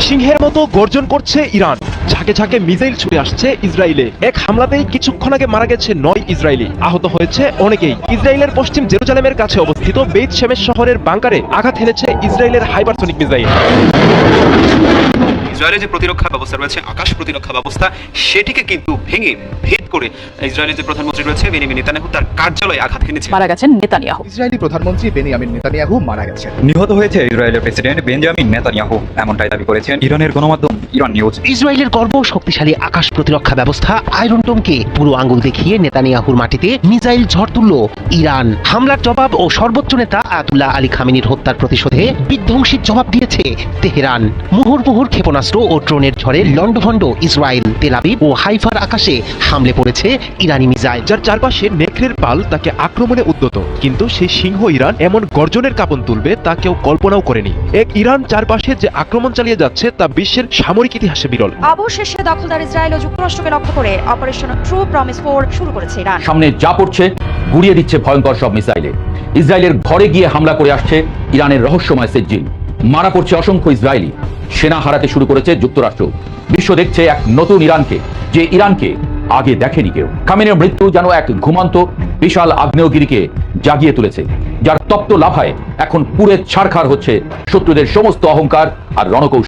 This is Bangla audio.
সিংহের মতো গর্জন করছে ইরান, ঝাঁকে ঝাঁকে মিসাইল ছুড়ে আসছে ইসরায়েলে। এক হামলাতেই কিছুক্ষণ আগে মারা গেছে 9 ইসরায়েলি, আহত হয়েছে অনেকেই। ইসরায়েলের পশ্চিম জেরুজালেমের কাছে অবস্থিত বেইত শেমেশ শহরের বাংকারে আঘাত হেনেছে ইসরায়েলের হাইপারসনিক মিসাইল। ইসরায়েলের যে প্রতিরক্ষা ব্যবস্থা রয়েছে, আকাশ প্রতিরক্ষা ব্যবস্থা, সেটিকে কিন্তু ভেঙে ভেদ করে ইসরায়েলের যে প্রধানমন্ত্রী রয়েছে বেনিয়ামিন নেতানিয়াহু, তার কার্যালয়ে আঘাত হেনেছে। মারা গেছেন নেতানিয়াহু। ইসরায়েলি প্রধানমন্ত্রী বেনিয়ামিন নেতানিয়াহু মারা গেছেন। নিহত হয়েছে ইসরায়েলের প্রেসিডেন্ট বেঞ্জামিন নেতানিয়াহু, এমনটাই দাবি করেছেন ইরানের গণমাধ্যম ইরান নিউজ। ইসরায়েলের গর্ব শক্তিশালী আকাশ প্রতিরক্ষা ব্যবস্থা আয়রন ডোমকে পুরো আঙ্গুল দেখিয়ে নেতানিয়াহুর মাটিতে মিসাইল ঝড় তুলল ইরান। হামলার জবাব ও সর্বোচ্চ নেতা আয়াতুল্লাহ আলী খামেনির হত্যার প্রতিশোধে বিধ্বংসী জবাব দিয়েছে তেহরান। মুহুর্মুহুর ক্ষেপণাস্ত্র ও ড্রোনের ঝড়ে লন্ডভন্ড ইসরায়েল। তেল আবিব ও হাইফার আকাশে হামলে পড়েছে ইরানি মিসাইল। যার চারপাশে নেকড়ের পাল তাকে আক্রমণে উদ্যত, কিন্তু সেই সিংহ ইরান এমন গর্জনের কাঁপন তুলবে তা কেউ কল্পনাও করেনি। এক ইরান চারপাশে যে আক্রমণ চালিয়ে যাচ্ছে তা বিশ্বের সামরিক ইতিহাসে বিরল। অবশেষে দখলদার ইসরায়েল ও যুক্তরাষ্ট্রকে লক্ষ্য করে অপারেশন ট্রু প্রমিস 4 শুরু করেছে ইরান। সামনে যা পড়ছে গুড়িয়ে দিচ্ছে ভয়ঙ্কর সব মিসাইলে। ইসরায়েলের ঘরে গিয়ে হামলা করে আসছে ইরানের রহস্যময় সেজ্জিন। মারা পড়ছে অসংখ্য ইসরায়েলি। সেনা হারাতে শুরু করেছে যুক্তরাষ্ট্র। বিশ্ব দেখছে এক নতুন ইরানকে, যে ইরানকে আগে দেখেনি কেউ। খামেনির মৃত্যু যেন এক ঘুমন্ত বিশাল আগ্নেয়গিরিকে জাগিয়ে তুলেছে, যার তপ্ত লাভায় এখন পুড়ে ছারখার হচ্ছে শত্রুদের সমস্ত অহংকার আর রণকৌশল।